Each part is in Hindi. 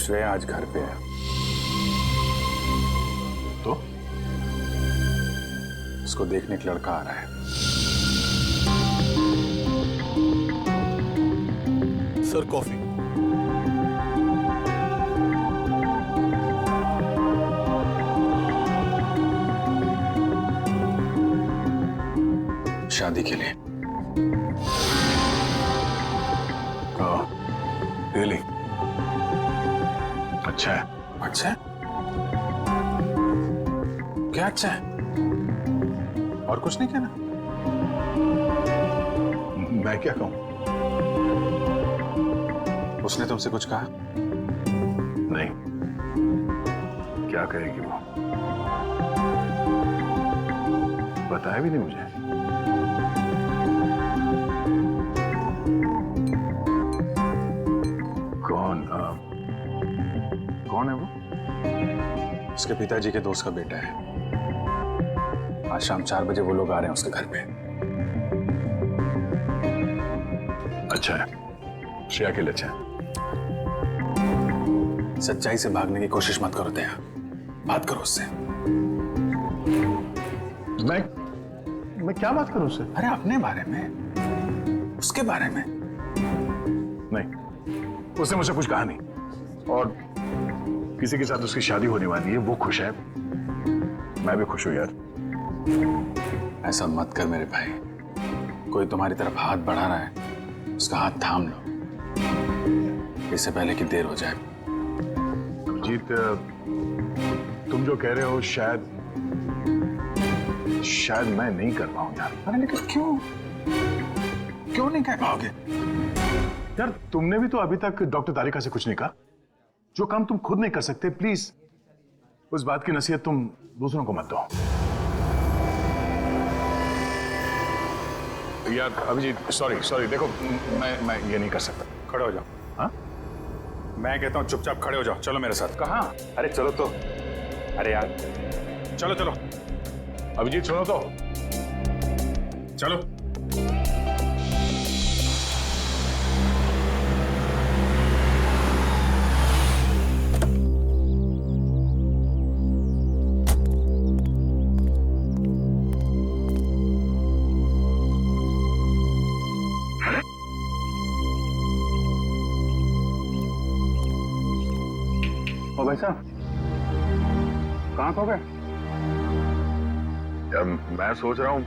श्रेया आज घर पे है। तो उसको देखने एक लड़का आ रहा है। Sir coffee. शादी के लिए। रियली? अच्छा है। अच्छा है? क्या अच्छा है? और कुछ नहीं कहना? मैं क्या कहूं? उसने तुमसे कुछ कहा? नहीं। क्या कहेगी वो? बताया भी नहीं मुझे। कौन है वो? उसके पिताजी के दोस्त का बेटा है। आज शाम 4 बजे वो लोग आ रहे हैं उसके घर पे। अच्छा है। श्रेया के लिए अच्छा है। सच्चाई से भागने की कोशिश मत करो दया। बात करो उससे। मैं क्या बात करूं उससे? अरे अपने बारे में, उसके बारे में। नहीं, उसने मुझसे कुछ कहा नहीं। और किसी के साथ उसकी शादी होने वाली है, वो खुश है, मैं भी खुश हूं यार। ऐसा मत कर मेरे भाई। कोई तुम्हारी तरफ हाथ बढ़ा रहा है, उसका हाथ थाम लो, इससे पहले कि देर हो जाए। अभिजीत, तुम जो कह रहे हो शायद मैं नहीं कर पाऊं यार। अरे लेकिन क्यों नहीं कह पाओगे? यार तुमने भी तो अभी तक डॉक्टर तारिका से कुछ नहीं कहा। जो काम तुम खुद नहीं कर सकते, प्लीज उस बात की नसीहत तुम दूसरों को मत दो। यार अभिजीत, सॉरी देखो, मैं ये नहीं कर सकता। खड़े हो जाओ। हाँ? मैं कहता हूँ चुपचाप खड़े हो जाओ। चलो मेरे साथ। कहाँ? अरे चलो तो। अरे यार चलो। अभिजीत सुनो तो। चलो। ओ भाई साहब, कहाँ खो गए? यार मैं सोच रहा हूँ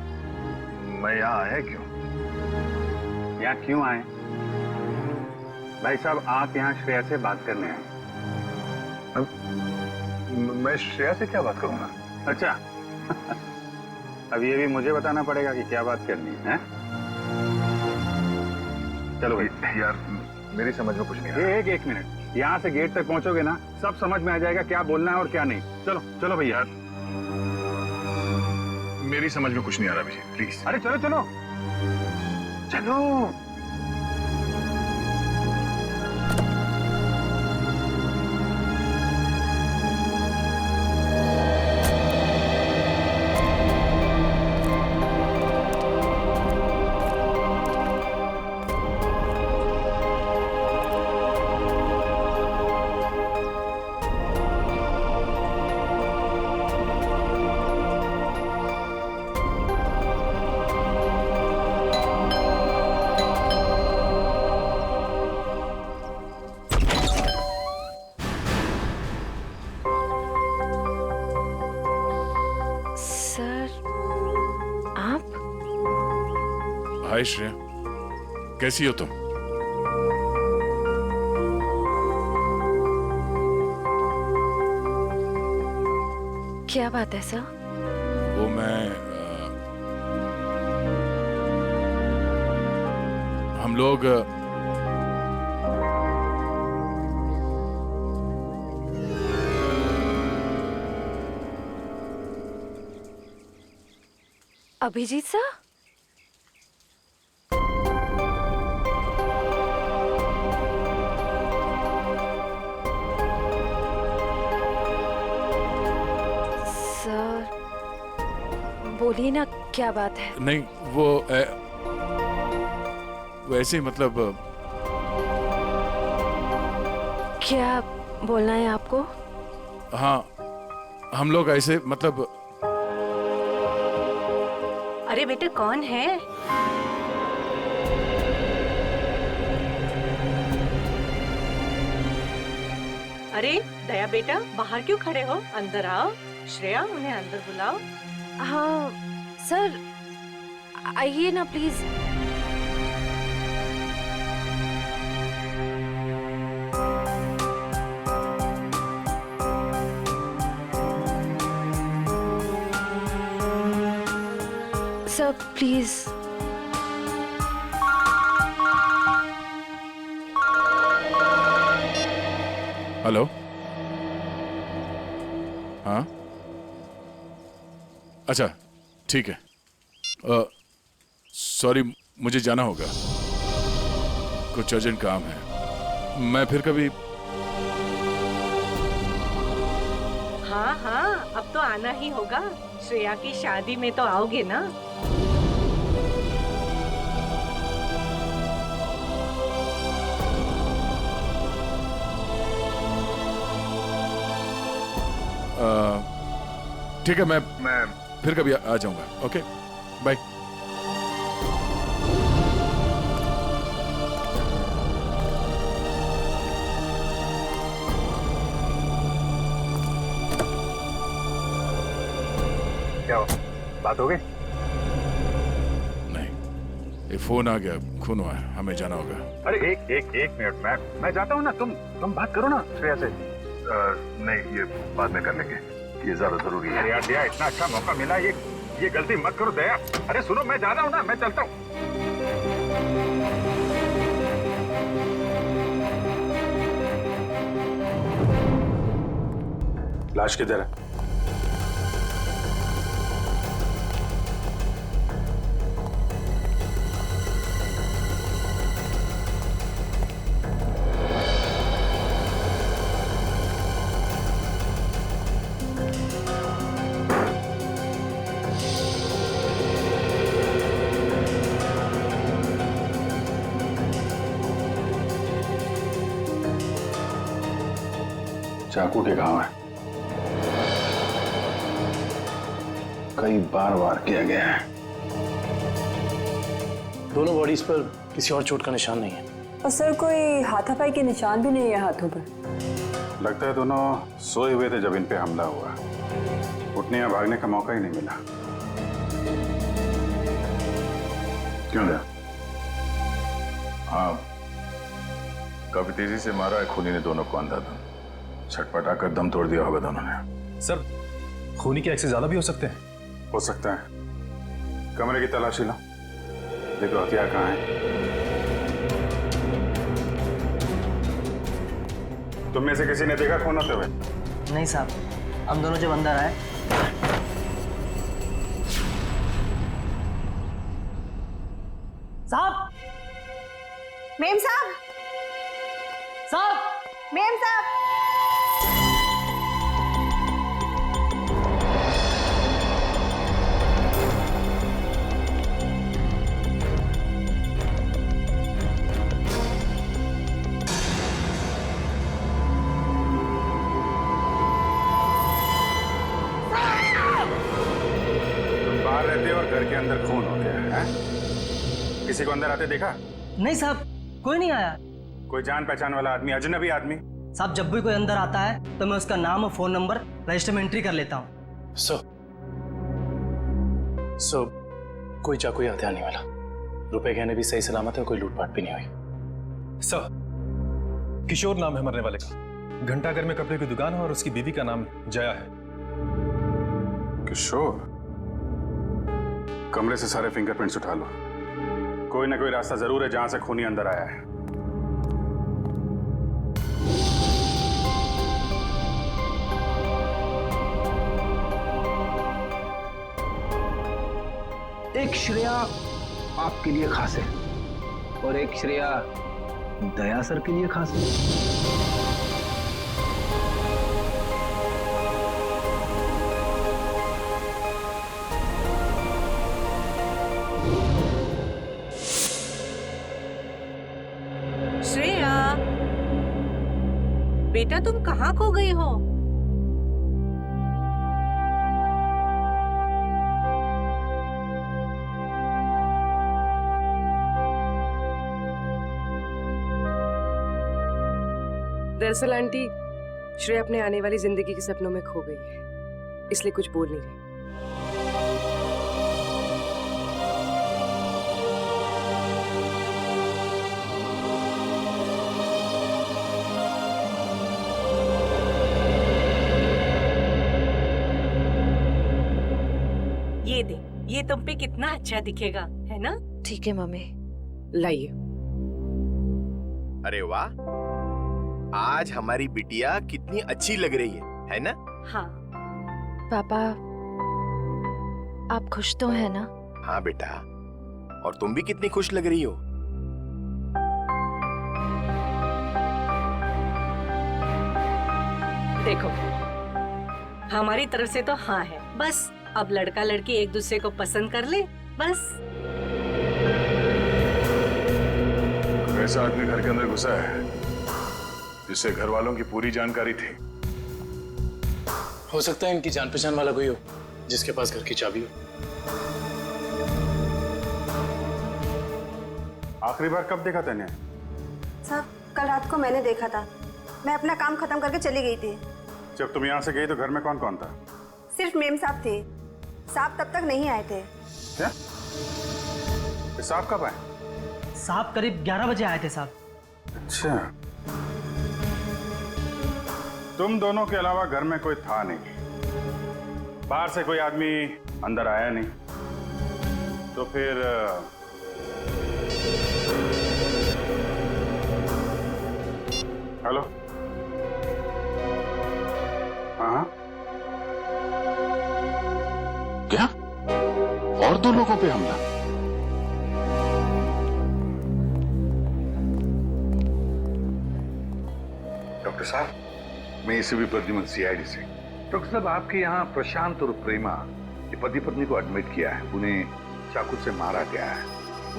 मैं यहाँ आया क्यों? यहाँ क्यों आए? भाई साहब, आप यहाँ श्रेया से बात करने आए। मैं श्रेया से क्या बात करूंगा? अच्छा अब ये भी मुझे बताना पड़ेगा कि क्या बात करनी है? चलो भाई। यार मेरी समझ में कुछ नहीं आ रहा। एक मिनट, यहाँ से गेट तक पहुंचोगे ना, सब समझ में आ जाएगा क्या बोलना है और क्या नहीं। चलो भैया। मेरी समझ में कुछ नहीं आ रहा अभिजीत, प्लीज। अरे चलो। हाय श्रेया, कैसी हो तुम? क्या बात है सर? वो हम लोग अभिजीत सर? बोलिए ना, क्या बात है? नहीं, वो ऐसे ही मतलब क्या बोलना है आपको? हाँ, हम लोग ऐसे मतलब अरे बेटे कौन है? अरे दया बेटा बाहर क्यों खड़े हो? अंदर आओ। श्रेया उन्हें अंदर बुलाओ। हाँ सर, आइए ना प्लीज। Sir please. हेलो। हाँ, अच्छा ठीक है। सॉरी, मुझे जाना होगा, कुछ अर्जेंट काम है। मैं फिर कभी। हाँ हाँ, अब तो आना ही होगा। श्रेया की शादी में तो आओगे ना? ठीक है, मैं फिर कभी आ जाऊंगा। Okay, bye. क्या हो, बात हो गई? नहीं, ये फोन आ गया, खून हुआ है, हमें जाना होगा। अरे एक मिनट, मैं जाता हूँ ना, तुम बात करो ना श्रेया से। नहीं, ये बाद में कर लेंगे, ये ज्यादा जरूरी है। अरे यार दया, इतना अच्छा मौका मिला, ये गलती मत करो दया। अरे सुनो, मैं जा रहा हूँ ना, मैं चलता हूँ। लाश किधर है? चाकू के घाव है, कई बार वार किया गया है। दोनों बॉडीज पर किसी और चोट का निशान नहीं है। और सर कोई हाथापाई के निशान भी नहीं है हाथों पर। लगता है दोनों सोए हुए थे जब इन पे हमला हुआ, उठने या भागने का मौका ही नहीं मिला। क्यों दया? हाँ, काफी तेजी से मारा है खूनी ने दोनों को अंधाधुंध, छटपटा कर दम तोड़ दिया होगा दोनों ने। सर, खूनी के एक्सेस ज्यादा भी हो सकते हैं। हो सकता है। कमरे की तलाशी लो, देखो हथियार कहाँ है। तुम में से किसी ने देखा खून होते हुए? नहीं साहब, हम दोनों जब अंदर आए। साहब, मेम साहब, साहब, मेम साहब। तुम बाहर रहते हो और घर के अंदर खून हो गया है? किसी को अंदर आते देखा? नहीं साहब, कोई नहीं आया। कोई जान पहचान वाला आदमी, अजनबी आदमी? साहब, जब भी कोई अंदर आता है तो मैं उसका नाम और फोन नंबर रजिस्टर में एंट्री कर लेता हूँ। सर, कोई चाकू या हथियार नहीं मिला। रुपए गहने भी सही सलामत है, कोई लूटपाट भी नहीं हुई। सर, किशोर नाम है मरने वाले का। घंटाघर में कपड़े की दुकान है और उसकी बीवी का नाम जया है। किशोर? कमरे से सारे फिंगरप्रिंट्स उठा लो, कोई ना कोई रास्ता जरूर है जहां से खूनी अंदर आया है। एक श्रेया आपके लिए खास है और एक श्रेया दया सर के लिए खास है। बेटा तुम कहाँ खो गई हो? दरअसल आंटी, श्रेया अपने आने वाली जिंदगी के सपनों में खो गई है, इसलिए कुछ बोल नहीं रही। ये दे, ये तुम पे कितना अच्छा दिखेगा, है ना? ठीक है मम्मी। लाइए। अरे वाह, आज हमारी बिटिया कितनी अच्छी लग रही है ना? हाँ। पापा, आप खुश तो हैं ना? हाँ बेटा, और तुम भी कितनी खुश लग रही हो। देखो, हमारी तरफ से तो हाँ है, बस अब लड़का लड़की एक दूसरे को पसंद कर ले, बस। ऐसा आदमी घर के अंदर घुसा है जिससे घर वालों की पूरी जानकारी थी। हो सकता है इनकी जान पहचान वाला कोई हो जिसके पास घर की चाबी हो। आखिरी बार कब देखा तूने? साहब, कल रात को मैंने देखा था। मैं अपना काम खत्म करके चली गई थी। जब तुम यहाँ से गई तो घर में कौन कौन था? सिर्फ मेम साहब थे। साहब तब तक नहीं आए थे। क्या? साहब कब आए? साहब करीब 11 बजे आए थे साहब। अच्छा, तुम दोनों के अलावा घर में कोई था नहीं, बाहर से कोई आदमी अंदर आया नहीं, तो फिर हेलो? हाँ, क्या? और 2 लोगों पे हमला? डॉक्टर साहब, मैं एसीपी प्रद्युमन सीआईडी से। डॉक्टर साहब, आपके यहाँ प्रशांत और प्रेमा ये पति पत्नी को एडमिट किया है, उन्हें चाकू से मारा गया है,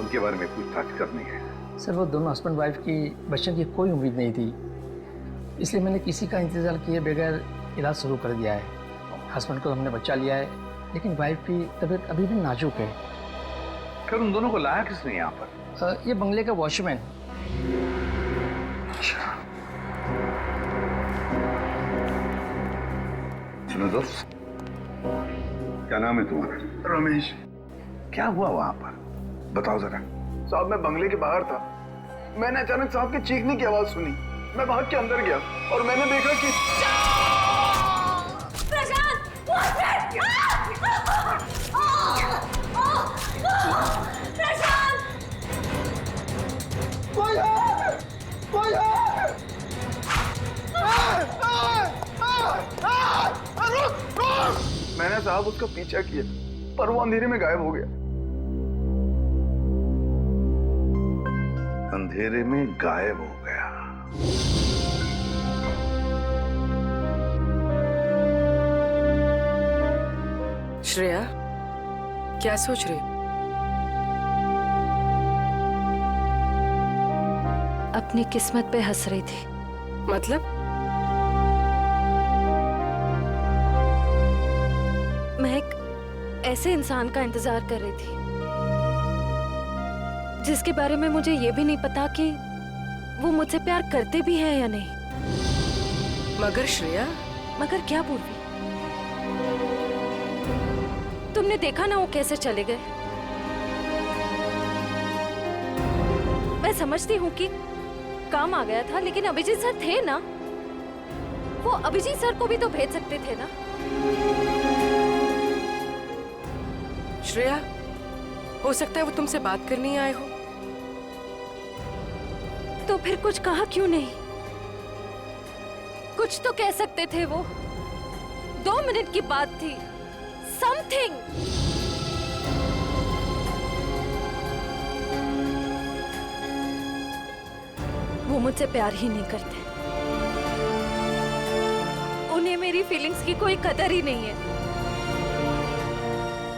उनके बारे में पूछताछ करनी है। सर, वो दोनों हस्बैंड वाइफ की बच्चों की कोई उम्मीद नहीं थी, इसलिए मैंने किसी का इंतजार किए बगैर इलाज शुरू कर दिया है। हस्बैंड को हमने बचा लिया है, लेकिन वाइफ की तबीयत अभी भी नाजुक है। फिर उन दोनों को लाया किसने यहाँ पर? ये बंगले का वॉचमैन। अच्छा, सुनो दोस्त, क्या नाम है तुम्हारा? रमेश। क्या हुआ वहां पर, बताओ जरा। साहब, मैं बंगले के बाहर था, मैंने अचानक साहब के चीखने की आवाज सुनी। मैं भाग के अंदर गया और मैंने देखा कि मैंने साहब उसका पीछा किया, पर वो अंधेरे में गायब हो गया। अंधेरे में गायब हो गया? श्रेया, क्या सोच रही? अपनी किस्मत पे हंस रही थी। मतलब? मैं एक ऐसे इंसान का इंतजार कर रही थी जिसके बारे में मुझे ये भी नहीं पता कि वो मुझसे प्यार करते भी हैं या नहीं। मगर श्रेया, मगर क्या पूर्वी? तुमने देखा ना वो कैसे चले गए। मैं समझती हूँ कि काम आ गया था, लेकिन अभिजीत सर थे ना, वो अभिजीत सर को भी तो भेज सकते थे ना। श्रेया, हो सकता है वो तुमसे बात करने आए हो। तो फिर कुछ कहा क्यों नहीं? कुछ तो कह सकते थे वो। 2 मिनट की बात थी। समथिंग। वो मुझसे प्यार ही नहीं करते। उन्हें मेरी फीलिंग्स की कोई कदर ही नहीं है।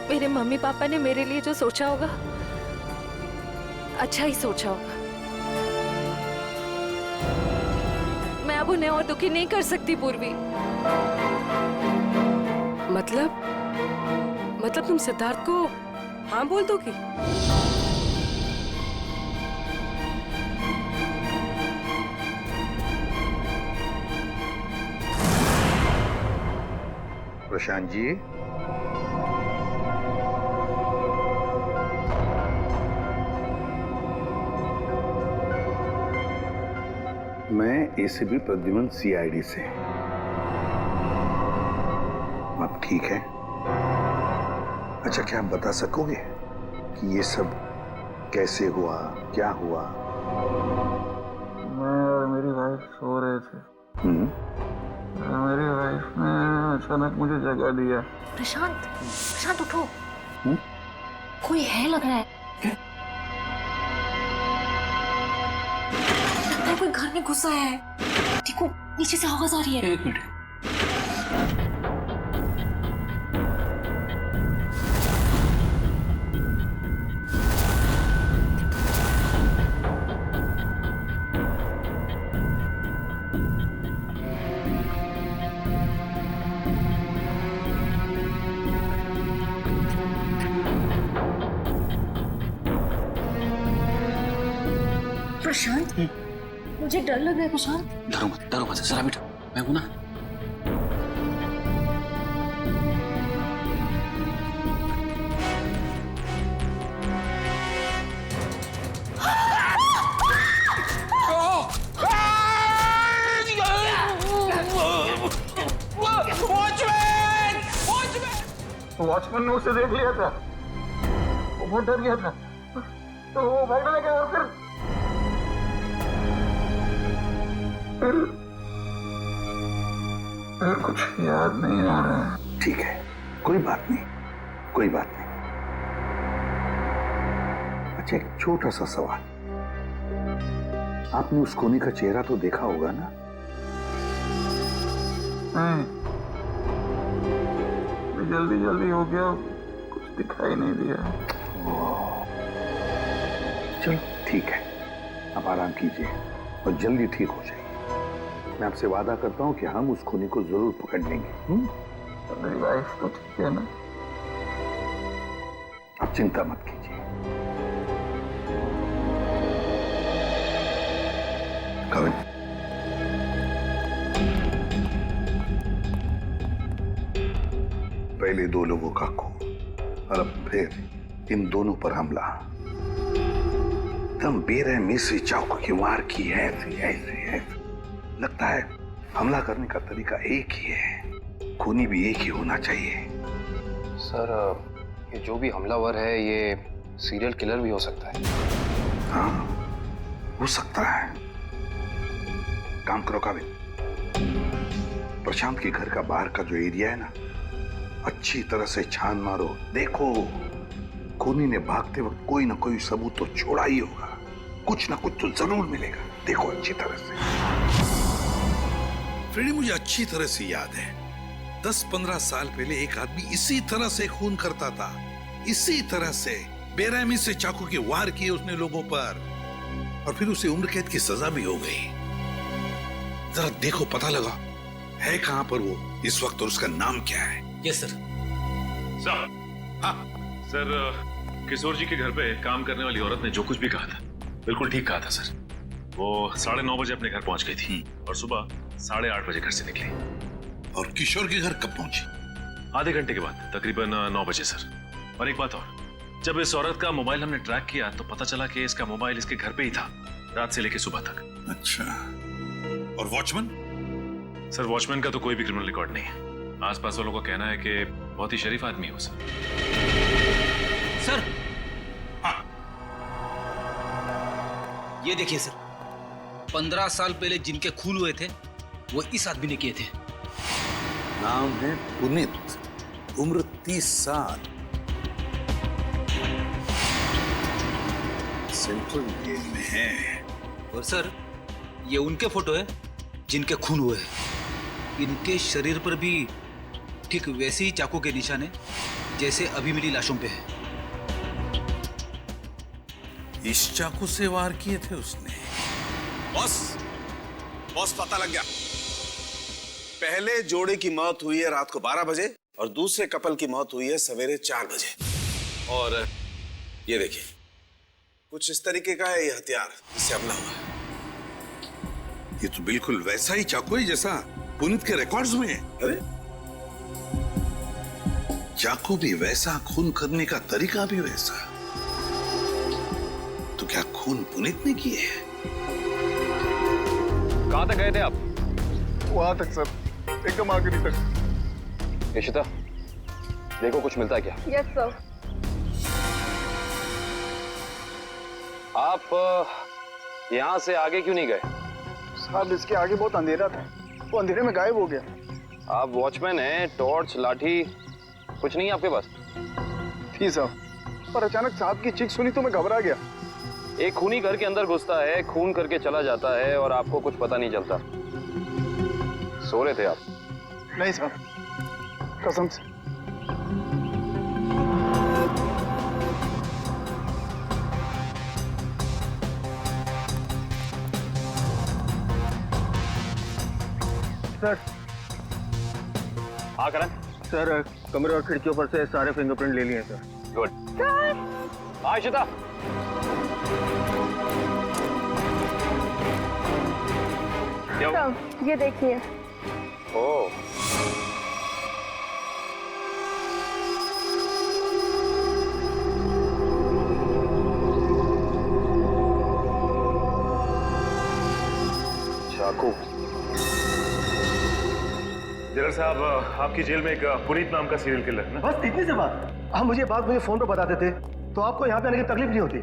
मेरे मम्मी पापा ने मेरे लिए जो सोचा होगा, अच्छा ही सोचा होगा। मैं अब उन्हें और दुखी नहीं कर सकती पूर्वी। मतलब तुम सिद्धार्थ को हाँ बोल दोगी? प्रशांत जी, मैं एसीपी प्रद्युमन सीआईडी से। आप ठीक है? अच्छा, क्या आप बता सकोगे कि ये सब कैसे हुआ, क्या हुआ? मैं और मेरी वाइफ सो रहे थे। मेरी वाइफ ने अचानक मुझे जगा दिया। प्रशांत उठो। कोई है लग रहा है। लगता है कोई घर में घुसा है। देखो नीचे से आवाज आ रही है। एक मिनट। प्रशांत, मुझे डर लग रहा है। प्रशांत, डरो मत, जरा बैठो, मैं हूं ना। वॉचमैन ने उसे देख लिया था, वो बहुत डर गया था, तो वो भागने लगा और फिर कुछ याद नहीं आ रहा है। ठीक है, कोई बात नहीं, कोई बात नहीं। अच्छा, एक छोटा सा सवाल, आपने उस कोनी का चेहरा तो देखा होगा ना? जल्दी हो गया, कुछ दिखाई नहीं दिया। चलो ठीक है, आप आराम कीजिए और जल्दी ठीक हो जाइए। मैं आपसे वादा करता हूं कि हम उस खूनी को जरूर पकड़ लेंगे। मेरी वाइफ तो ठीक है ना? आप चिंता मत कीजिए। कविन, पहले 2 लोगों का खून और अब फिर इन दोनों पर हमला। दम बेरहमी से चाकू की वार की है। ऐसे लगता है हमला करने का तरीका एक ही है, खूनी भी एक ही होना चाहिए। सर, ये जो भी हमलावर है ये सीरियल किलर भी हो सकता है। हाँ, हो सकता है। काम करो काबिल, प्रशांत के घर का बाहर का जो एरिया है ना, अच्छी तरह से छान मारो। देखो, खूनी ने भागते वक्त कोई ना कोई सबूत तो छोड़ा ही होगा, कुछ ना कुछ तो जरूर मिलेगा। देखो अच्छी तरह से। फ्रेडी, मुझे अच्छी तरह से याद है, 10-15 साल पहले एक आदमी इसी तरह से खून करता था, इसी तरह से बेरहमी से चाकू के वार किए उसने लोगों पर, और फिर उसे उम्र कैद की सजा भी हो गई। जरा देखो, पता लगा है कहां पर वो इस वक्त और उसका नाम क्या है? Yes sir. सर, किशोर जी के घर पे काम करने वाली औरत ने जो कुछ भी कहा था बिल्कुल ठीक कहा था सर। वो 9:30 बजे अपने घर पहुंच गई थी और सुबह 8:30 बजे घर से निकली। और किशोर के घर कब पहुंची? आधे घंटे के बाद, तकरीबन 9 बजे सर। और एक बात और, जब इस औरत का मोबाइल हमने ट्रैक किया तो पता चला कि इसका मोबाइल इसके घर पे ही था, रात से लेकर सुबह तक। अच्छा, और वॉचमैन? सर, वॉचमैन का तो कोई भी क्रिमिनल रिकॉर्ड नहीं है। आसपास वालों का कहना है कि बहुत ही शरीफ आदमी हो सर। सर, ये देखिए सर, 15 साल पहले जिनके खून हुए थे वो इस आदमी ने किए थे। नाम है पुनीत, उम्र 30 साल, सेंट्रल जेल में है। और सर, ये उनके फोटो है जिनके खून हुए हैं। इनके शरीर पर भी ठीक वैसे ही चाकू के निशान है जैसे अभी मिली लाशों पे है। इस चाकू से वार किए थे उसने? बॉस, बॉस पता लग गया। पहले जोड़े की मौत हुई है रात को 12 बजे और दूसरे कपल की मौत हुई है सवेरे 4 बजे। और ये देखिए, कुछ इस तरीके का है ये हथियार जिससे हमला हुआ है। ये तो बिल्कुल वैसा ही चाकू है जैसा पुनीत के रिकॉर्ड्स में है। अरे चाकू भी वैसा, खून करने का तरीका भी वैसा। तो क्या खून पुनीत ने किए है? कहां तक गए थे आप? वहां तक सर, एकदम आखिरी तक। इशिता, देखो कुछ मिलता है क्या? Yes sir. आप यहाँ से आगे क्यों नहीं गए? साहब इसके आगे बहुत अंधेरा था, वो अंधेरे में गायब हो गया। आप वॉचमैन हैं, टॉर्च, लाठी कुछ नहीं है आपके पास? थी साहब, पर अचानक साहब की चीख सुनी तो मैं घबरा गया। एक खूनी घर के अंदर घुसता है, खून करके चला जाता है और आपको कुछ पता नहीं चलता। सो रहे थे आप? नहीं साहब, कसम से। सर। हाँ करण। सर, कमरे और खिड़कियों पर से सारे फिंगरप्रिंट ले लिए सर। गुड। हाँ इशिता। क्या? ये देखिए। ओह। चाकू। जनरल साहब, आपकी जेल में एक पुनीत नाम का सीरियल किलर है ना? बस इतनी सी बात। आप मुझे फोन पर बता देते तो आपको यहाँ पे आने की तकलीफ नहीं होती।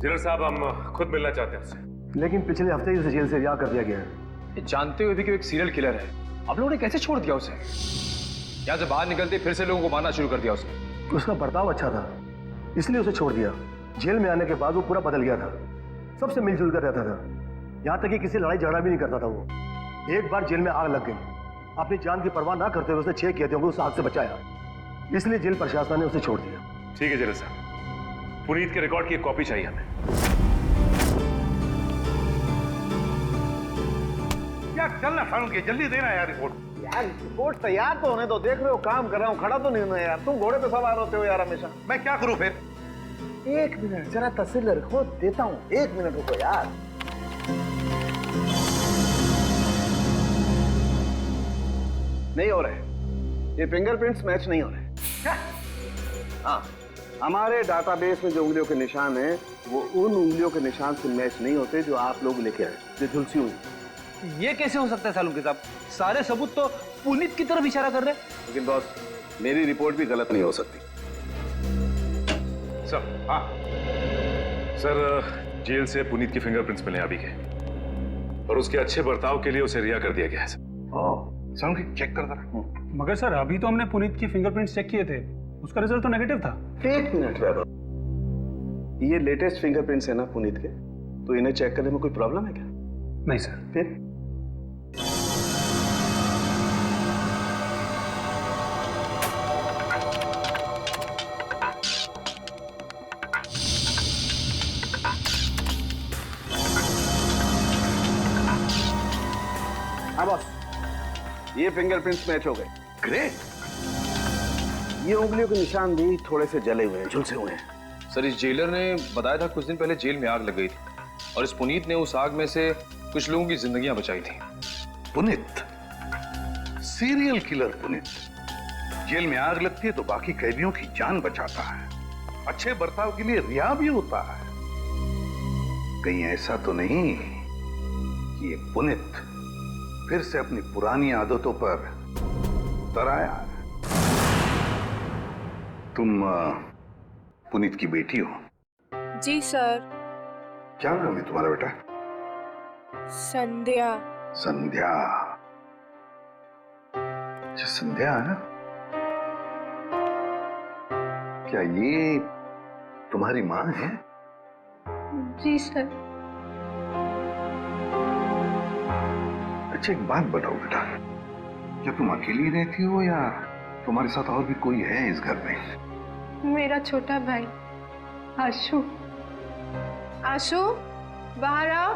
जनरल साहब, हम खुद मिलना चाहते हैं उससे। लेकिन पिछले हफ्ते ही उसे जेल से रिहा कर दिया गया है। जानते हुए भी कि वो एक सीरियल किलर है, आप लोगों ने कैसे छोड़ दिया उसे? यहाँ से बाहर निकलते फिर से लोगों को मारना शुरू कर दिया उसने। उसका बर्ताव अच्छा था, इसलिए उसे छोड़ दिया। जेल में आने के बाद वो पूरा बदल गया था, सबसे मिलजुल कर रहता था, यहाँ तक कि किसी लड़ाई झगड़ा भी नहीं करता था वो। एक बार जेल में आग लग गई, अपनी जान की परवाह ना करते हुए उसने 6 किए थे, उस आग से बचाया, इसलिए जेल प्रशासन ने उसे छोड़ दिया। ठीक है जनरल साहब, पुनीत के रिकॉर्ड की एक कॉपी चाहिए हमें। क्या चलना फारूक, जल्दी देना यार रिपोर्ट। यार रिपोर्ट तैयार तो होने दो, देख रहे हो काम कर रहा हूँ, खड़ा तो नहीं हूं यार। तुम घोड़े पे सवार होते हो यार हमेशा। मैं क्या करूं फिर? 1 मिनट जरा तस्वीर रखो, देता हूँ। 1 मिनट रुको यार। नहीं हो रहे, ये फिंगरप्रिंट्स मैच नहीं हो रहे। क्या? हाँ, हमारे डाटाबेस में जो उंगलियों के निशान हैं वो उन उंगलियों के निशान से मैच नहीं होते जो आप लोग लेके आए, जो झुलसी हुई। ये कैसे हो सकता है सालुंके साहब? सारे सबूत तो पुनीत की तरफ इशारा कर रहे हैं। लेकिन बॉस, मेरी रिपोर्ट भी गलत नहीं हो सकती। सर, हाँ सर, जेल से पुनीत की फिंगरप्रिंट्स मिले अभी के, और उसके अच्छे बर्ताव के लिए उसे रिहा कर दिया गया है सर। चेक कर जरा। मगर सर, अभी तो हमने पुनीत की फिंगरप्रिंट्स चेक किए थे, उसका रिजल्ट तो नेगेटिव था। 1 मिनट वैभव, ये लेटेस्ट फिंगरप्रिंट्स है ना पुनीत के, तो इन्हें चेक करने में कोई प्रॉब्लम है क्या? नहीं सर। फिर हाँ बॉस, ये फिंगरप्रिंट्स मैच हो गए। ग्रेट। ये उंगलियों के निशान भी थोड़े से जले हुए हैं, झुलसे हुए हैं। सर, इस जेलर ने बताया था कुछ दिन पहले जेल में आग लग गई थी और इस पुनीत ने उस आग में से कुछ लोगों की जिंदगियां बचाई थी। Puneet, serial killer Puneet, jail में आग लगती है तो बाकी कैदियों की जान बचाता है, अच्छे बर्ताव के लिए रिहा भी होता है। कहीं ऐसा तो नहीं कि ये पुनीत फिर से अपनी पुरानी आदतों पर उतर आया है? तुम पुनीत की बेटी हो? जी सर। क्या नाम है तुम्हारा बेटा? संध्या। संध्या। अच्छा, संध्या है ना? क्या ये तुम्हारी माँ है? जी सर। अच्छा, एक बात बताओ बेटा, क्या तुम अकेली रहती हो या तुम्हारे साथ और भी कोई है इस घर में? मेरा छोटा भाई आशु। आशु, बाहर आओ।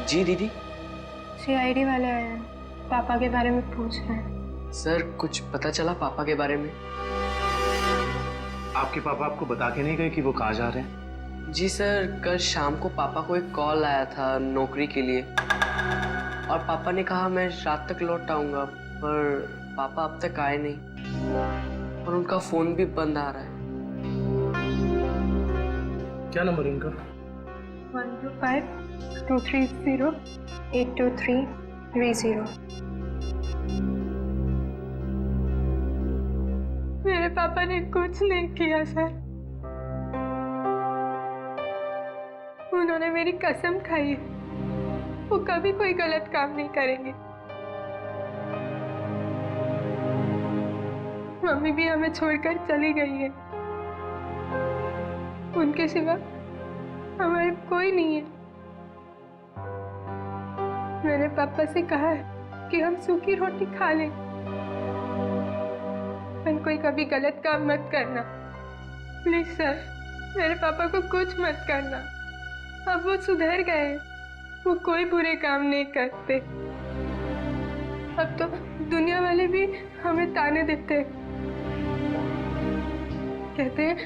जी दीदी। सीआईडी वाले आए हैं, पापा के बारे में पूछ रहे हैं। सर कुछ पता चला पापा के बारे में? आपके पापा आपको बता के नहीं गए कि वो कहाँ जा रहे हैं? जी सर, कल शाम को पापा को एक कॉल आया था नौकरी के लिए, और पापा ने कहा मैं रात तक लौट आऊंगा, पर पापा अब तक आए नहीं और उनका फोन भी बंद आ रहा है। क्या नंबर है उनका? 125-230-82330। मेरे पापा ने कुछ नहीं किया सर। उन्होंने मेरी कसम खाई है, वो कभी कोई गलत काम नहीं करेंगे। मम्मी भी हमें छोड़कर चली गई है, उनके सिवा हमारे कोई नहीं है। मैंने पापा से कहा है कि हम सूखी रोटी खा लें, पर कोई कभी गलत काम मत करना प्लीज सर। मेरे पापा को कुछ मत करना, अब वो सुधर गए, वो कोई बुरे काम नहीं करते। अब तो दुनिया वाले भी हमें ताने देते हैं, कहते हैं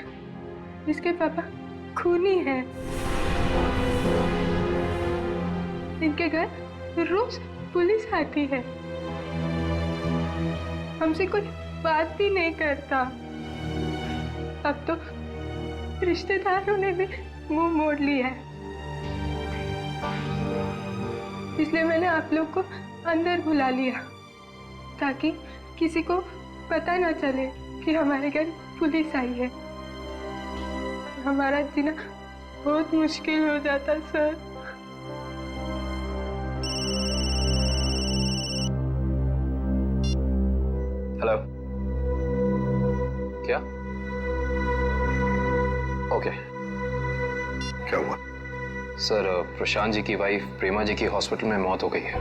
इसके पापा खूनी हैं। इनके घर रोज पुलिस आती है, हमसे कोई बात भी नहीं करता। अब तो रिश्तेदारों ने भी मुंह मोड़ लिया है, इसलिए मैंने आप लोग को अंदर बुला लिया ताकि किसी को पता ना चले कि हमारे घर पुलिस आई है। हमारा जीना बहुत मुश्किल हो जाता सर। हेलो, क्या? ओके। क्या हुआ? सर, प्रशांत जी की वाइफ प्रेमा जी की हॉस्पिटल में मौत हो गई है।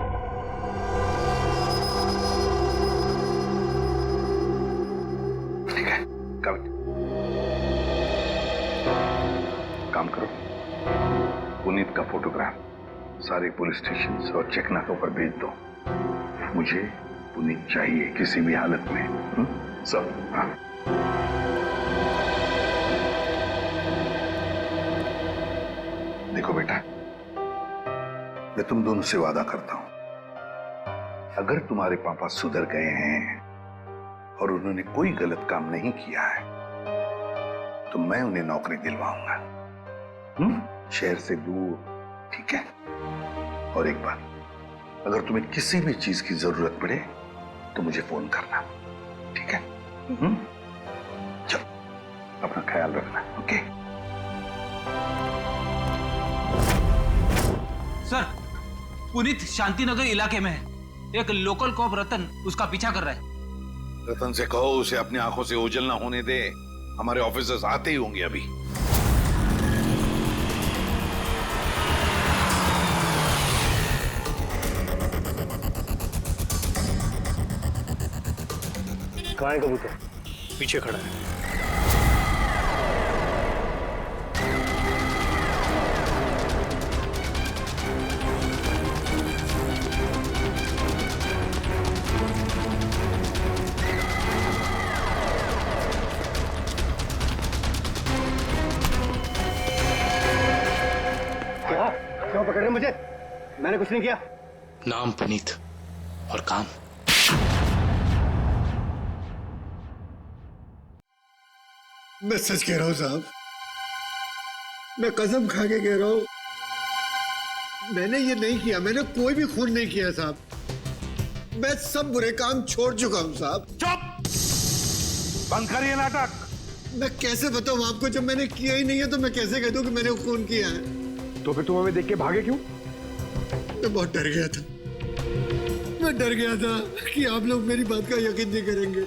ठीक है, काम करो, पुनीत का फोटोग्राफ सारे पुलिस स्टेशन और चेकनाकों पर भेज दो। मुझे पुनीत चाहिए किसी भी हालत में। सब हाँ। देखो बेटा, मैं तुम दोनों से वादा करता हूं, अगर तुम्हारे पापा सुधर गए हैं और उन्होंने कोई गलत काम नहीं किया है तो मैं उन्हें नौकरी दिलवाऊंगा, शहर से दूर, ठीक है? और एक बात, अगर तुम्हें किसी भी चीज की जरूरत पड़े तो मुझे फोन करना, ठीक है? चलो, अपना ख्याल रखना, ओके? सर, पुनीत शांतिनगर इलाके में है, एक लोकल कॉप रतन उसका पीछा कर रहा है। रतन से कहो उसे अपनी आंखों से ओझल ना होने दे, हमारे ऑफिसर्स आते ही होंगे अभी। कहाँ है कबूतर? पीछे खड़ा है। क्या? क्यों पकड़ रहे मुझे? मैंने कुछ नहीं किया। नाम पुनीत और काम। मैं सच कह रहा हूं साहब, मैं कसम खा के कह रहा हूं, मैंने ये नहीं किया, मैंने कोई भी खून नहीं किया साहब। मैं सब बुरे काम छोड़ चुका हूं साहब। चुप! बंद करिए नाटक। मैं कैसे बताऊं आपको, जब मैंने किया ही नहीं है तो मैं कैसे कह दूं कि मैंने खून किया है? तो फिर तुम हमें देख के भागे क्यों? मैं बहुत डर गया था, मैं डर गया था कि आप लोग मेरी बात का यकीन नहीं करेंगे।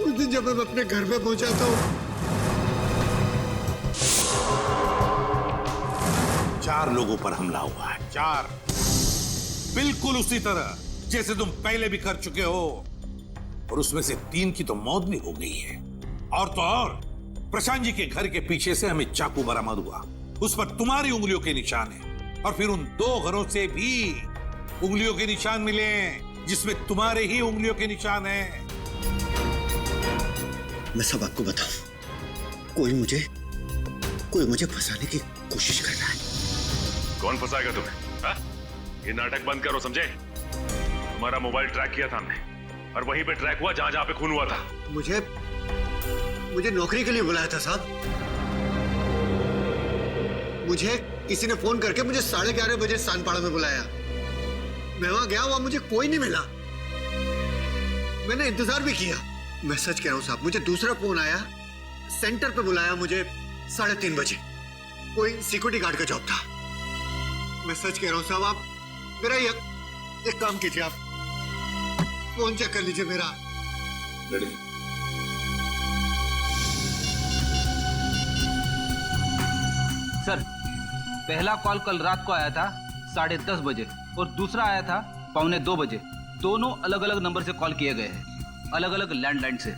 उस दिन जब मैं अपने घर पे पहुंचा तो 4 लोगों पर हमला हुआ है, 4, बिल्कुल उसी तरह जैसे तुम पहले भी कर चुके हो, और उसमें से 3 की तो मौत भी हो गई है। और तो और प्रशांत जी के घर के पीछे से हमें चाकू बरामद हुआ, उस पर तुम्हारी उंगलियों के निशान है, और फिर उन 2 घरों से भी उंगलियों के निशान मिले जिसमें तुम्हारे ही उंगलियों के निशान हैं। मैं सब आपको बताऊं। कोई मुझे फंसाने की कोशिश कर रहा है। कौन फंसाएगा तुम्हें? हा? ये नाटक बंद करो, समझे? तुम्हारा मोबाइल ट्रैक किया था हमने और वहीं पे ट्रैक हुआ जहां पे खून हुआ था। मुझे नौकरी के लिए बुलाया था साहब। मुझे किसी ने फोन करके मुझे 11:30 बजे सानपाड़ा में बुलाया। मैं वहां गया, वहां मुझे कोई नहीं मिला। मैंने इंतजार भी किया। मैं सच कह रहा हूं साहब, मुझे दूसरा फोन आया, सेंटर पे बुलाया मुझे 3:30 बजे। कोई सिक्योरिटी गार्ड का जॉब था। मैं सच कह रहा हूं साहब, आप मेरा एक काम कीजिए, आप फोन चेक कर लीजिए मेरा। सर, पहला कॉल कल रात को आया था 10:30 बजे और दूसरा आया था 1:45 बजे। दोनों अलग अलग नंबर से कॉल किए गए हैं, अलग अलग लैंडलाइन से।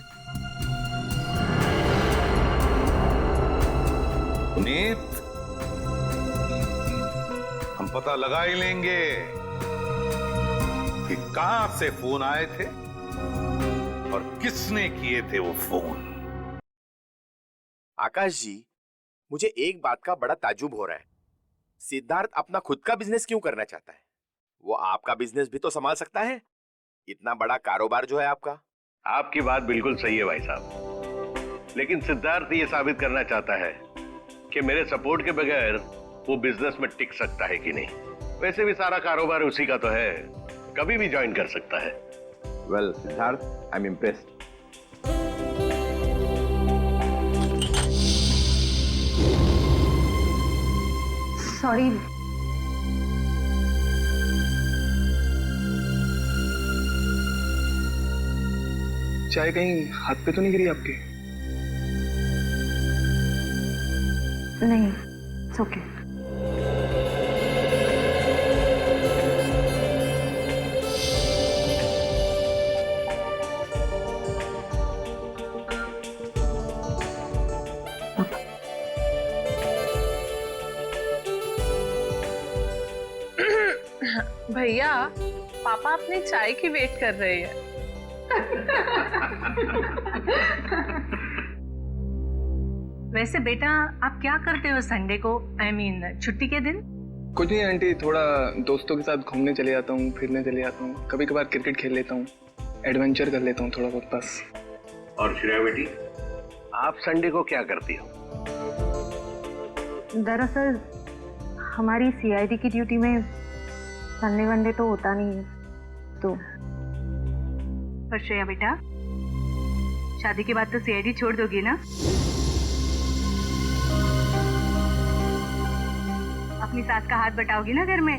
पुनीत, हम पता लगा ही लेंगे कि कहां से फोन आए थे और किसने किए थे वो फोन। आकाश जी, मुझे एक बात का बड़ा ताज्जुब हो रहा है। सिद्धार्थ अपना खुद का बिजनेस क्यों करना चाहता है? वो आपका बिजनेस भी तो संभाल सकता है। इतना बड़ा कारोबार जो है आपका। आपकी बात बिल्कुल सही है भाई साहब, लेकिन सिद्धार्थ ये साबित करना चाहता है कि मेरे सपोर्ट के बगैर वो बिजनेस में टिक सकता है कि नहीं। वैसे भी सारा कारोबार उसी का तो है, कभी भी ज्वाइन कर सकता है। Well Siddharth, I am impressed. Sorry, चाय कहीं हाथ पे तो नहीं गिरी आपके? नहीं, इट्स ओके। भैया, पापा अपनी चाय की वेट कर रहे हैं। वैसे बेटा, आप क्या करते हो संडे को, I mean, छुट्टी के दिन? कुछ नहीं आंटी, थोड़ा दोस्तों के साथ घूमने चले जाता हूँ, फिरने चले जाता हूँ, कभी कभार क्रिकेट खेल लेता हूँ, एडवेंचर कर लेता हूँ थोड़ा बहुत बस। और श्रेया बेटी, आप संडे को क्या करती हो? दरअसल हमारी सीआईडी की ड्यूटी में संडे वनडे तो होता नहीं है, तो। पर श्रेया बेटा, शादी के बाद तो सीआईडी छोड़ दोगी ना? अपनी सास का हाथ बटाओगी ना घर में?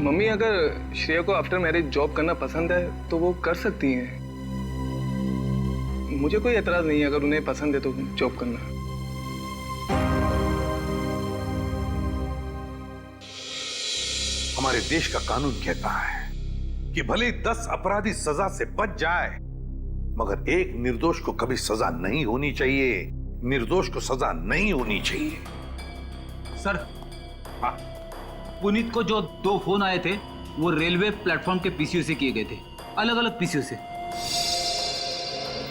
मम्मी, अगर श्रेया को आफ्टर मैरिज जॉब करना पसंद है तो वो कर सकती हैं। मुझे कोई एतराज नहीं है अगर उन्हें पसंद है तो जॉब करना। हमारे देश का कानून कहता है कि भले 10 अपराधी सजा से बच जाए, मगर एक निर्दोष को कभी सजा नहीं होनी चाहिए। निर्दोष को सजा नहीं होनी चाहिए। सर, हाँ, पुनीत को जो 2 फोन आए थे वो रेलवे प्लेटफॉर्म के पीसीओ से किए गए थे, अलग अलग पीसीओ से।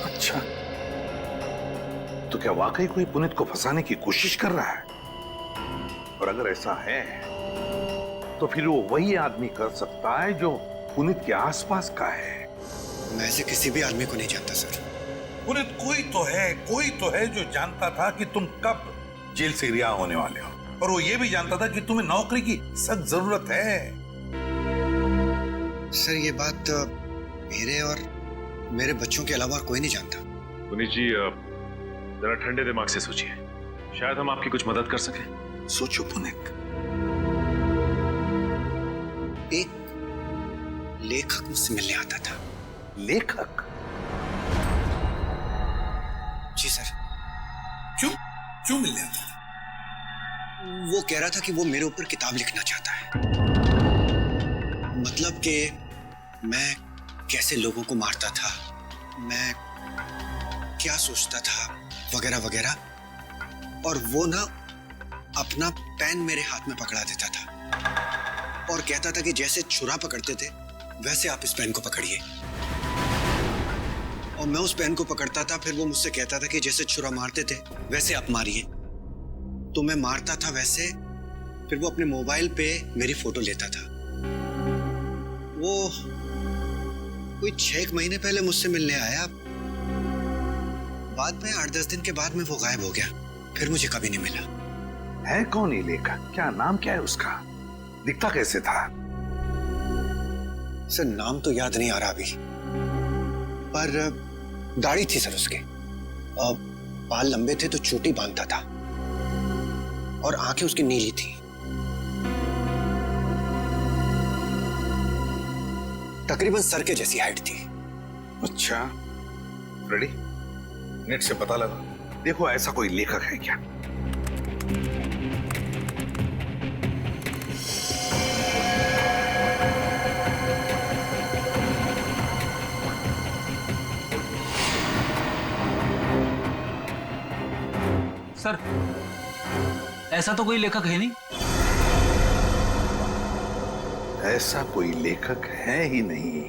अच्छा, तो क्या वाकई कोई पुनीत को फंसाने की कोशिश कर रहा है? और अगर ऐसा है तो फिर वो वही आदमी कर सकता है जो पुनीत के आसपास का है। मैं ऐसे किसी भी आदमी को नहीं जानता सर। पुनीत कोई तो है जो जानता था कि तुम कब जेल से रिहा होने वाले हो, और वो ये भी जानता था कि तुम्हें नौकरी की सख्त जरूरत है। सर, ये बात मेरे और मेरे बच्चों के अलावा कोई नहीं जानता। पुनीत जी, जरा ठंडे दिमाग से सोचिए, शायद हम आपकी कुछ मदद कर सकें। सोचो पुनीत। एक लेखक मुझसे मिलने आता था। लेखक? जी सर। क्यों मिलने आता था? वो कह रहा था कि वो मेरे ऊपर किताब लिखना चाहता है। मतलब कि मैं कैसे लोगों को मारता था, मैं क्या सोचता था, वगैरह वगैरह। और वो ना अपना पेन मेरे हाथ में पकड़ा देता था और कहता था कि जैसे छुरा पकड़ते थे वैसे आप इस पेन को पकड़िए। और मैं उस पेन को पकड़ता था, फिर वो मुझसे कहता था कि जैसे छुरा मारते थे वैसे आप मारिए। तो मैं मारता था वैसे, फिर वो अपने मोबाइल पे मेरी फोटो लेता था। वो कोई 6 महीने पहले मुझसे मिलने आया, बाद में 8-10 दिन के बाद में वो गायब हो गया, फिर मुझे कभी नहीं मिला। है कौन ये लेखक? क्या नाम क्या है उसका? दिखता कैसे था? सर नाम तो याद नहीं आ रहा अभी, पर दाढ़ी थी सर उसके, बाल लंबे थे तो चोटी बांधता था और आंखें उसकी नीली थी। तकरीबन सर के जैसी हाइट थी। अच्छा, रेडी? नेट से पता लगा, देखो ऐसा कोई लेखक है क्या? सर ऐसा तो कोई लेखक है नहीं। ऐसा कोई लेखक है ही नहीं।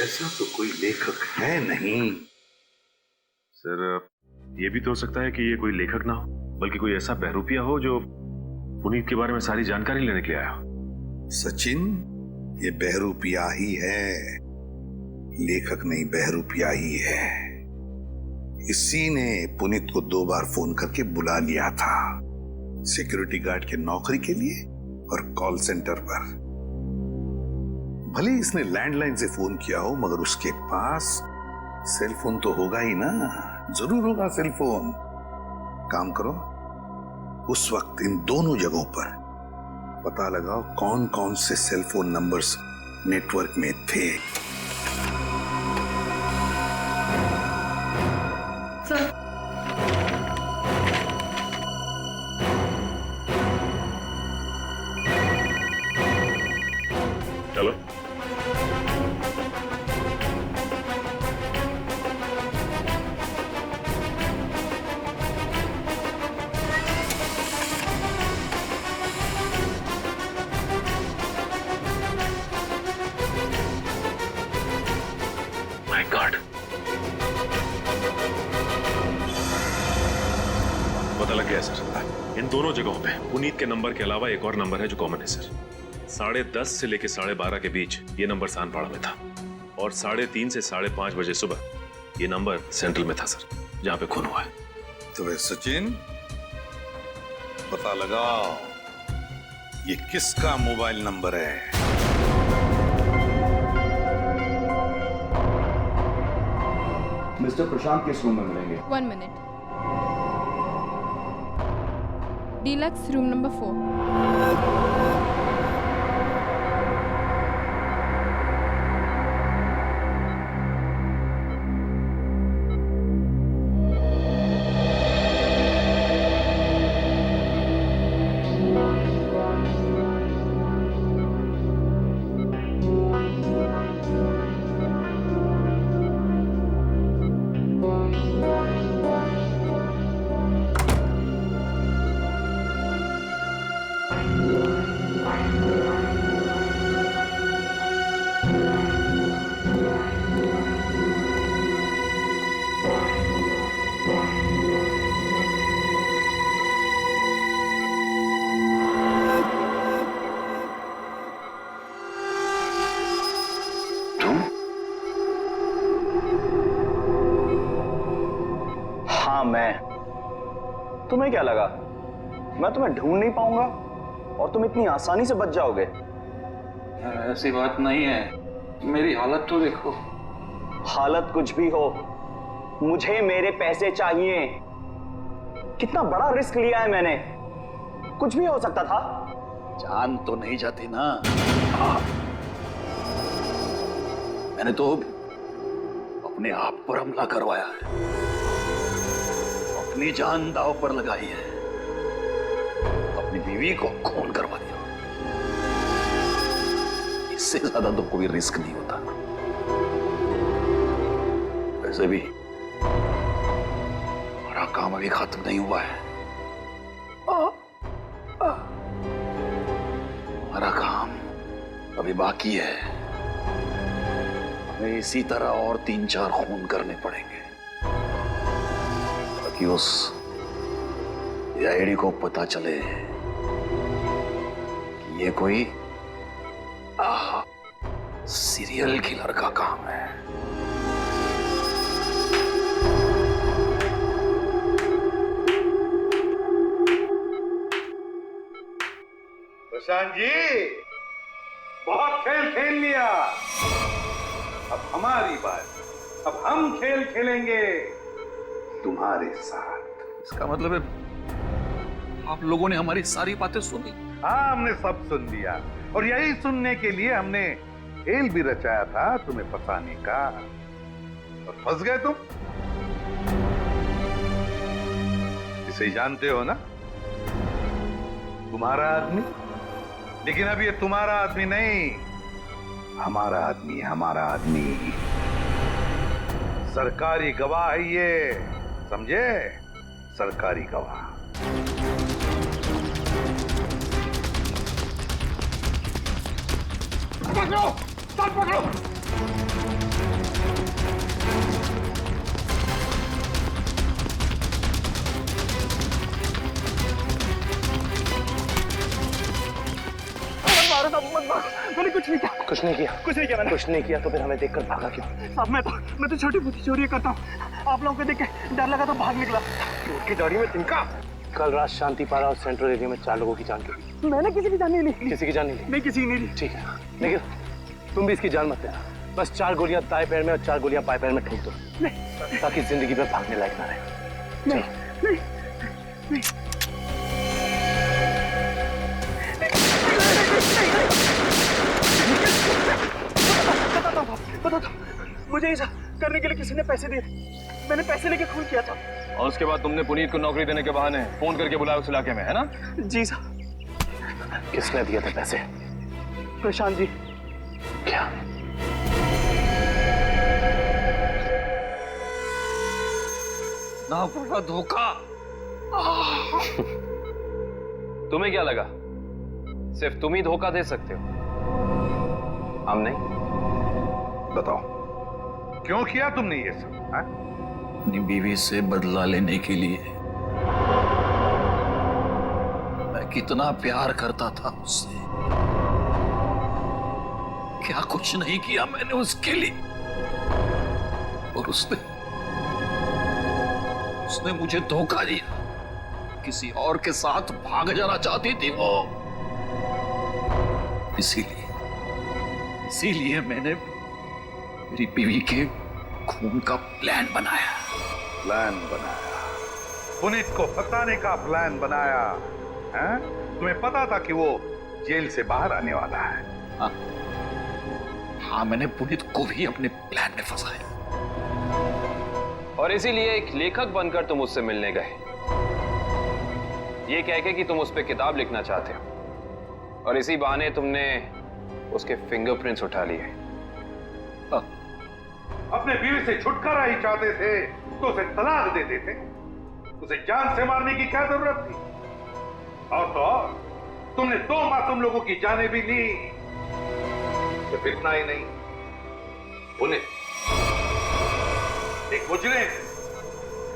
ऐसा तो कोई लेखक है नहीं। सर ये भी तो हो सकता है कि ये कोई लेखक ना हो, बल्कि कोई ऐसा बहरूपिया हो जो पुनीत के बारे में सारी जानकारी लेने के लिए आया हो। सचिन, ये बहरूपिया ही है, लेखक नहीं, बहरूपिया ही है। इसी ने पुनीत को 2 बार फोन करके बुला लिया था, सिक्योरिटी गार्ड के नौकरी के लिए और कॉल सेंटर पर। भले इसने लैंडलाइन से फोन किया हो, मगर उसके पास सेल फोन तो होगा ही ना, जरूर होगा सेल फोन। काम करो, उस वक्त इन दोनों जगहों पर पता लगाओ कौन कौन से सेल फोन नंबर्स नेटवर्क में थे। चलो माय गॉड, पता लग गया सर। इन दोनों जगहों पे पुनीत के नंबर के अलावा एक और नंबर है जो कॉमन है सर। 10:30 से लेकर 12:30 के बीच ये नंबर सानपाड़ा में था और 3:30 से 5:30 बजे सुबह ये नंबर सेंट्रल में था सर, जहां पे खून हुआ है। तो वे सचिन, पता लगाओ ये किसका मोबाइल नंबर है। मिस्टर प्रशांत किस रूम में मिलेंगे? 1 मिनट। Deluxe room number 4। तुम्हें क्या लगा मैं तुम्हें ढूंढ नहीं पाऊंगा और तुम इतनी आसानी से बच जाओगे? ऐसी बात नहीं है, मेरी हालत तो देखो। हालत कुछ भी हो, मुझे मेरे पैसे चाहिए। कितना बड़ा रिस्क लिया है मैंने, कुछ भी हो सकता था। जान तो नहीं जाती ना। मैंने तो अपने आप पर हमला करवाया है, अपनी जान दांव पर लगाई है, अपनी बीवी को खून करवा दिया। इससे ज्यादा तो कोई रिस्क नहीं होता। वैसे भी हमारा काम अभी खत्म नहीं हुआ है। हमारा काम अभी बाकी है। हमें इसी तरह और 3-4 खून करने पड़ेंगे ताकि उस आईडी को पता चले कि ये कोई सीरियल किलर का काम है। प्रशांत जी, बहुत खेल खेल लिया, अब हमारी बात। अब हम खेल खेलेंगे तुम्हारे साथ। इसका मतलब है आप लोगों ने हमारी सारी बातें सुनी? हाँ, हमने सब सुन लिया और यही सुनने के लिए हमने खेल भी रचाया था तुम्हें फंसाने का, और फंस गए तुम। इसे जानते हो ना, तुम्हारा आदमी। लेकिन अब ये तुम्हारा आदमी नहीं, हमारा आदमी है, हमारा आदमी। सरकारी गवाह है ये, समझे? सरकारी गवाह। पकड़ो, चल पकड़ो। मत मारो, मैंने कुछ नहीं किया। कुछ नहीं किया? कुछ नहीं किया मैंने। कुछ नहीं किया तो फिर हमें देखकर भागा क्यों? साहब मैं तो छोटी मोटी चोरी करता हूँ। आप लोगों को देख के डर लगा तो भाग निकला। की दाढ़ी में तिनका। कल रात शांति पारा और सेंट्रल एरिया में 4 लोगों की जान गई। मैंने किसी की जान नहीं ली। किसी की जान नहीं ली? नहीं, किसी की नहीं ली। ठीक है, लेकिन तुम भी इसकी जान मत लेना। बस 4 गोलियां दाएं पैर में और 4 गोलियां बाएं पैर में ठोक दो, ताकि जिंदगी में भागने लायक ना रहे। नहीं, नहीं। बता, मुझे ऐसा करने के लिए किसी ने पैसे दिए। मैंने पैसे लेके खून किया था। और उसके बाद तुमने पुनीत को नौकरी देने के बहाने फोन करके बुलाया उस इलाके में, है ना? जी साहब। किसने दिए थे पैसे? प्रशांत जी। क्या? ना पूरा धोखा। तुम्हें क्या लगा सिर्फ तुम ही धोखा दे सकते हो, हम नहीं? बताओ, क्यों किया तुमने ये सब? अपनी बीवी से बदला लेने के लिए। मैं कितना प्यार करता था उससे। क्या कुछ नहीं किया मैंने उसके लिए, और उसने मुझे धोखा दिया। किसी और के साथ भाग जाना चाहती थी वो। इसीलिए मैंने मेरी बीवी के खून का प्लान बनाया। पुनीत को फंसाने का प्लान बनाया है? तुम्हें पता था कि वो जेल से बाहर आने वाला है? हाँ, मैंने पुनीत को भी अपने प्लान में फंसाया। और इसीलिए एक लेखक बनकर तुम उससे मिलने गए, ये कह के कि तुम उस पर किताब लिखना चाहते हो, और इसी बहाने तुमने उसके फिंगरप्रिंट्स उठा लिए। अपने बीवी से छुटकारा ही चाहते थे तो उसे तलाक देते थे। उसे जान से मारने की क्या जरूरत थी? और तो और, तुमने 2 मासूम लोगों की जानें भी ली। सिर्फ इतना ही नहीं, पुनीत एक मुजरिम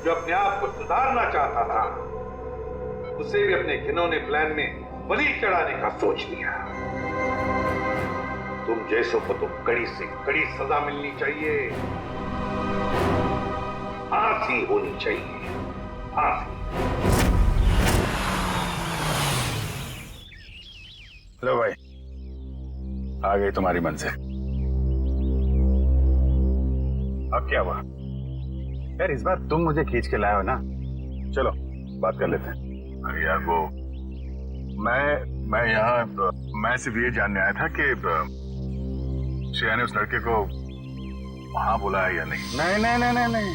जो अपने आप को सुधारना चाहता था, उसे भी अपने घिनौने प्लान में बलि चढ़ाने का सोच लिया। तुम जैसों को तो कड़ी से कड़ी सजा मिलनी चाहिए, फांसी होनी चाहिए, फांसी। लो भाई, आ गई तुम्हारी मंजिल। अब क्या हुआ यार? इस बार तुम मुझे खींच के लाए हो ना। चलो बात कर लेते हैं। अरे यार वो मैं सिर्फ ये जानने आया था कि श्रेया ने उस लड़के को वहां बुलाया या नहीं। नहीं,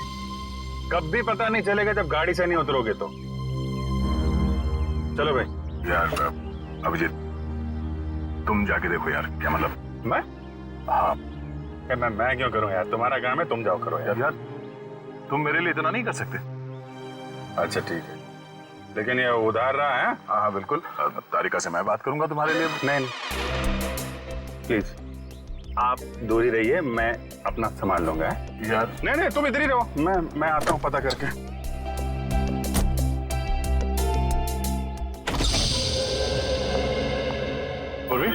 कब भी पता नहीं चलेगा जब गाड़ी से नहीं उतरोगे तो। चलो भाई। यार अभिजीत, तुम जाके देखो यार, क्या मतलब मैं? हाँ मैं क्यों करूं यार, तुम्हारा काम है, तुम जाओ करो यार। तुम मेरे लिए इतना नहीं कर सकते? अच्छा ठीक है, लेकिन ये उधार रहा है। हाँ बिल्कुल, तारिका से मैं बात करूंगा तुम्हारे लिए। नहीं प्लीज आप दूर ही रहिए, मैं अपना संभाल लूंगा यार। नहीं तुम इधर ही रहो, मैं आता हूँ पता करके। पूर्वी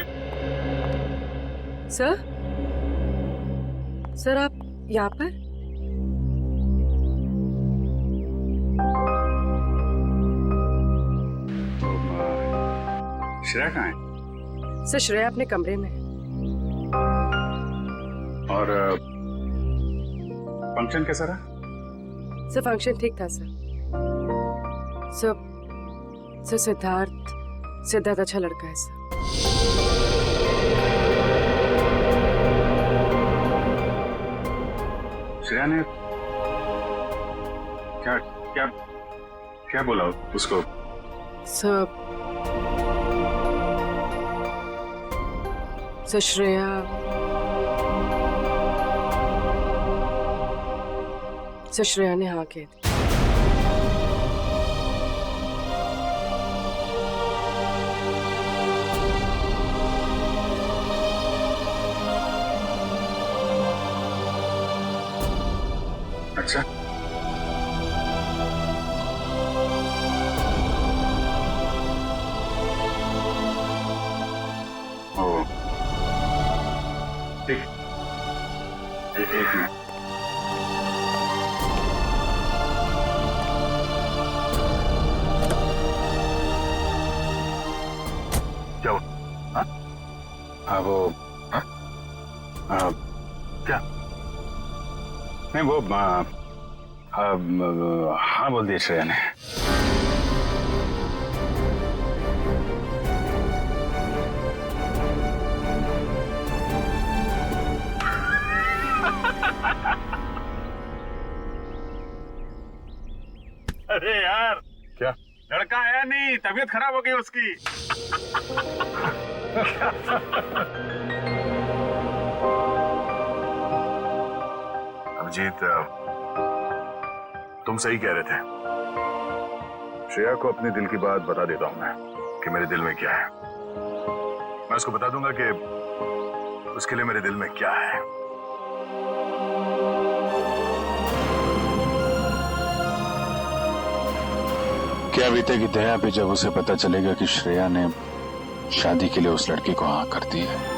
सर आप यहाँ पर? श्रेया कहाँ है? सर श्रेया अपने कमरे में। और फंक्शन कैसा रहा? सर फंक्शन ठीक था सर। सर सिद्धार्थ अच्छा लड़का है सर। श्रेया ने क्या क्या क्या बोला उसको? सर श्रेया ने हाँ कह दी। अच्छा ओ ठीक, एक मिनट। क्या वो? हाँ वो क्या? नहीं वो हाँ बोल दिया श्रेया ने। अरे यार क्या लड़का है नहीं, तबीयत खराब हो गई उसकी। अभिजीत तुम सही कह रहे थे। श्रेया को अपने दिल की बात बता देता हूं मैं कि मेरे दिल में क्या है। मैं उसको बता दूंगा कि उसके लिए मेरे दिल में क्या है। क्या बीतेगी दया पे जब उसे पता चलेगा कि श्रेया ने शादी के लिए उस लड़के को हाँ कर दी है।